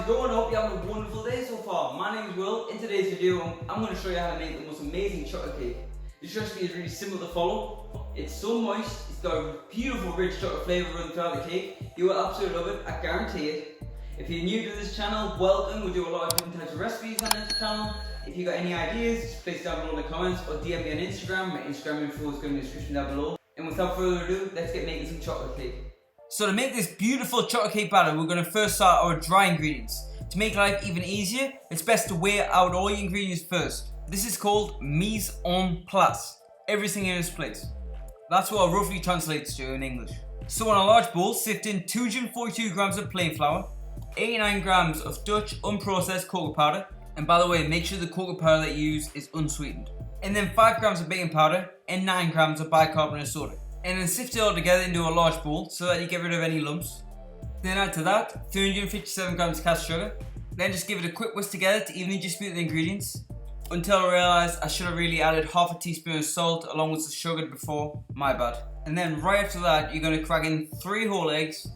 going? I hope you're having a wonderful day so far. My name is Will. In today's video, I'm going to show you how to make the most amazing chocolate cake. This recipe is really simple to follow. It's so moist, it's got a beautiful rich chocolate flavour running throughout the cake. You will absolutely love it, I guarantee it. If you're new to this channel, welcome. We do a lot of different types of recipes on this channel. If you got any ideas, just place down below in the comments or DM me on Instagram. My Instagram info is going to be in the description down below. And without further ado, let's get making some chocolate cake. So to make this beautiful chocolate cake batter, we're going to first start our dry ingredients. To make life even easier, it's best to weigh out all your ingredients first. This is called mise en place. Everything in its place. That's what it roughly translates to in English. So in a large bowl, sift in 242 grams of plain flour, 89 grams of Dutch unprocessed cocoa powder, and by the way, make sure the cocoa powder that you use is unsweetened. And then 5 grams of baking powder and 9 grams of bicarbonate soda. And then sift it all together into a large bowl so that you get rid of any lumps. Then add to that 357 grams cast sugar. Then just give it a quick whisk together to evenly distribute the ingredients. Until I realised I should have really added half a teaspoon of salt along with the sugar before, my bad. And then right after that, you're going to crack in 3 whole eggs,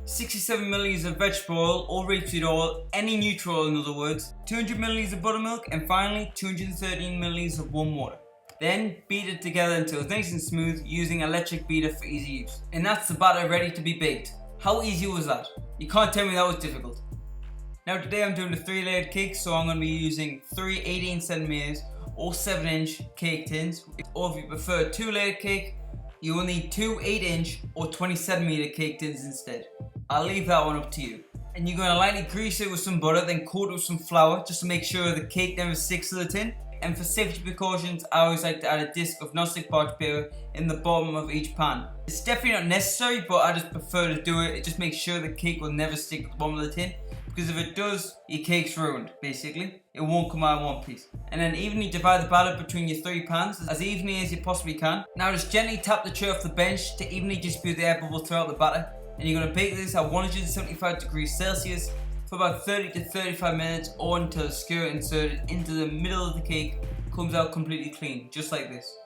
67 milliliters of vegetable oil or rapeseed oil, any neutral oil in other words, 200 milliliters of buttermilk, and finally 213 milliliters of warm water. Then beat it together until it's nice and smooth using an electric beater for easy use. And that's the batter ready to be baked. How easy was that? You can't tell me that was difficult. Now today I'm doing a 3-layered cake, so I'm going to be using 3 18cm or 7-inch cake tins. Or if you prefer a 2-layered cake, you will need 2 8-inch or 20cm cake tins instead. I'll leave that one up to you. And you're going to lightly grease it with some butter, then coat it with some flour just to make sure the cake never sticks to the tin. And for safety precautions, I always like to add a disc of non-stick parchment paper in the bottom of each pan. It's definitely not necessary, but I just prefer to do it. It just makes sure the cake will never stick to the bottom of the tin. Because if it does, your cake's ruined, basically. It won't come out in one piece. And then evenly divide the batter between your 3 pans as evenly as you possibly can. Now just gently tap the tray off the bench to evenly distribute the air bubbles throughout the batter. And you're going to bake this at 175 degrees Celsius for about 30 to 35 minutes or until the skewer inserted into the middle of the cake comes out completely clean, just like this.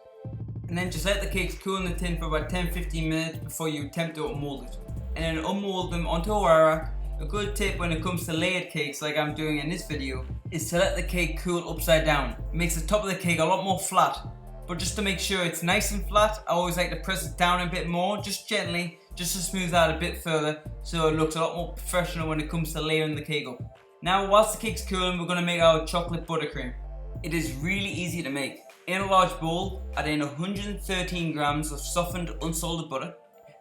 And then just let the cakes cool in the tin for about 10-15 minutes before you attempt to unmold it. And then unmold them onto a wire rack. A good tip when it comes to layered cakes like I'm doing in this video is to let the cake cool upside down. It makes the top of the cake a lot more flat. But just to make sure it's nice and flat, I always like to press it down a bit more, just gently, just to smooth out a bit further so it looks a lot more professional when it comes to layering the cake up. Now whilst the cake's cooling, we're going to make our chocolate buttercream. It is really easy to make. In a large bowl, add in 113 grams of softened unsalted butter.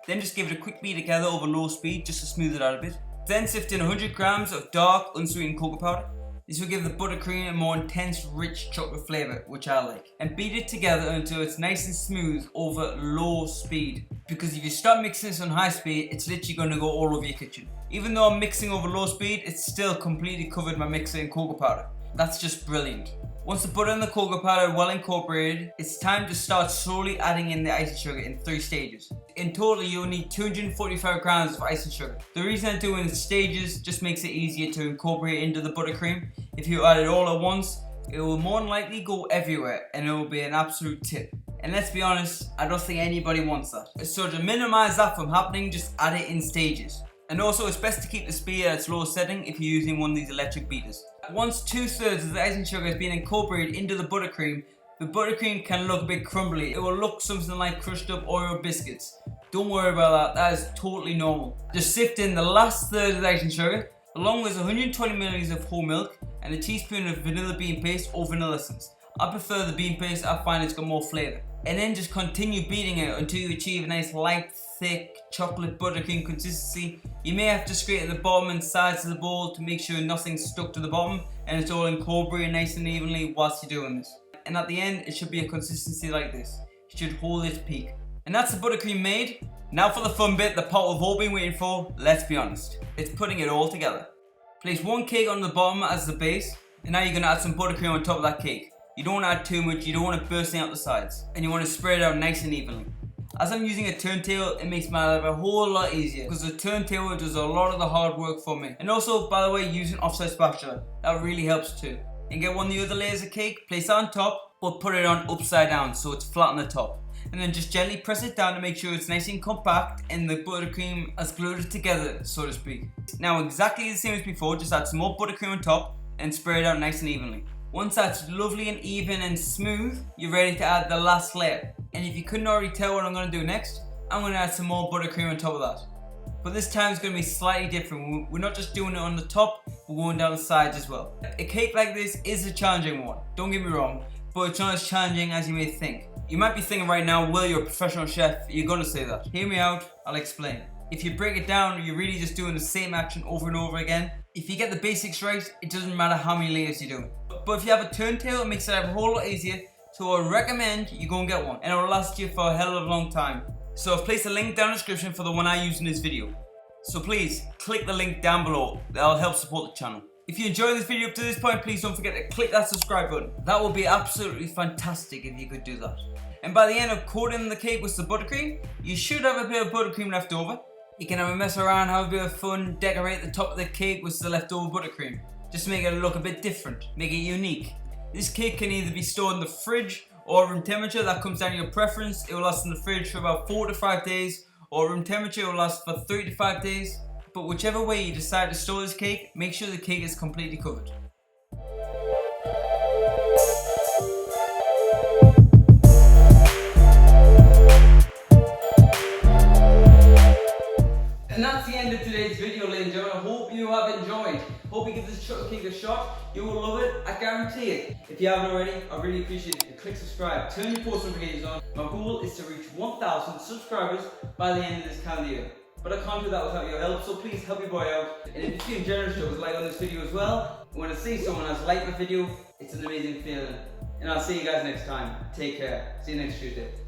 Then just give it a quick beat together over low speed just to smooth it out a bit. Then sift in 100 grams of dark unsweetened cocoa powder. This will give the buttercream a more intense, rich chocolate flavour, which I like. And beat it together until it's nice and smooth over low speed. Because if you start mixing this on high speed, it's literally going to go all over your kitchen. Even though I'm mixing over low speed, it's still completely covered my mixer in cocoa powder. That's just brilliant. Once the butter and the cocoa powder are well incorporated, it's time to start slowly adding in the icing sugar in 3 stages. In total, you'll need 245 grams of icing sugar. The reason I do it in stages just makes it easier to incorporate into the buttercream. If you add it all at once, it will more than likely go everywhere and it will be an absolute tip. And let's be honest, I don't think anybody wants that. So to minimize that from happening, just add it in stages. And also it's best to keep the speed at its lowest setting if you're using one of these electric beaters. Once 2/3 of the icing sugar has been incorporated into the buttercream can look a bit crumbly. It will look something like crushed up Oreo biscuits. Don't worry about that, that is totally normal. Just sift in the last third of the icing sugar, along with 120 milliliters of whole milk and a teaspoon of vanilla bean paste or vanilla essence. I prefer the bean paste, I find it's got more flavour. And then just continue beating it until you achieve a nice light, thick chocolate buttercream consistency. You may have to scrape the bottom and sides of the bowl to make sure nothing's stuck to the bottom and it's all incorporated nice and evenly whilst you're doing this. And at the end, it should be a consistency like this. It should hold its peak. And that's the buttercream made. Now for the fun bit, the part we've all been waiting for, let's be honest. It's putting it all together. Place 1 cake on the bottom as the base, and now you're going to add some buttercream on top of that cake. You don't want to add too much, you don't want it bursting out the sides. And you want to spread it out nice and evenly. As I'm using a turntable, it makes my life a whole lot easier because the turntable does a lot of the hard work for me. And also, by the way, using offset spatula, that really helps too. And get one of the other layers of cake, place it on top, but put it on upside down so it's flat on the top. and then just gently press it down to make sure it's nice and compact and the buttercream has glued it together, so to speak. Now exactly the same as before, just add some more buttercream on top and spread it out nice and evenly. Once that's lovely and even and smooth, you're ready to add the last layer. And if you couldn't already tell what I'm going to do next, I'm going to add some more buttercream on top of that. But this time it's going to be slightly different. We're not just doing it on the top, we're going down the sides as well. A cake like this is a challenging one, don't get me wrong, but it's not as challenging as you may think. You might be thinking right now, Will, you're a professional chef, you're going to say that. Hear me out, I'll explain. If you break it down, you're really just doing the same action over and over again. If you get the basics right, it doesn't matter how many layers you do. But if you have a turntable, it makes it a whole lot easier. So I recommend you go and get one, and it will last you for a hell of a long time. So I've placed a link down in the description for the one I use in this video. So please, click the link down below. That'll help support the channel. If you enjoyed this video up to this point, please don't forget to click that subscribe button. That would be absolutely fantastic if you could do that. And by the end of coating the cake with some buttercream, you should have a bit of buttercream left over. You can have a mess around, have a bit of fun, decorate the top of the cake with the leftover buttercream. Just to make it look a bit different, make it unique. This cake can either be stored in the fridge or room temperature, that comes down to your preference. It will last in the fridge for about 4 to 5 days, or room temperature will last for 3 to 5 days. But whichever way you decide to store this cake, make sure the cake is completely covered. And that's the end of today's video, ladies and gentlemen. I hope you have enjoyed. Hope you give this chocolate cake a shot. You will love it, I guarantee it. If you haven't already, I really appreciate it. Click subscribe, turn your post notifications on. My goal is to reach 1,000 subscribers by the end of this calendar year. But I can't do that without your help, so please help your boy out. And if you're feeling generous, drop a like on this video as well. When I see someone has liked my video, it's an amazing feeling. And I'll see you guys next time. Take care. See you next Tuesday.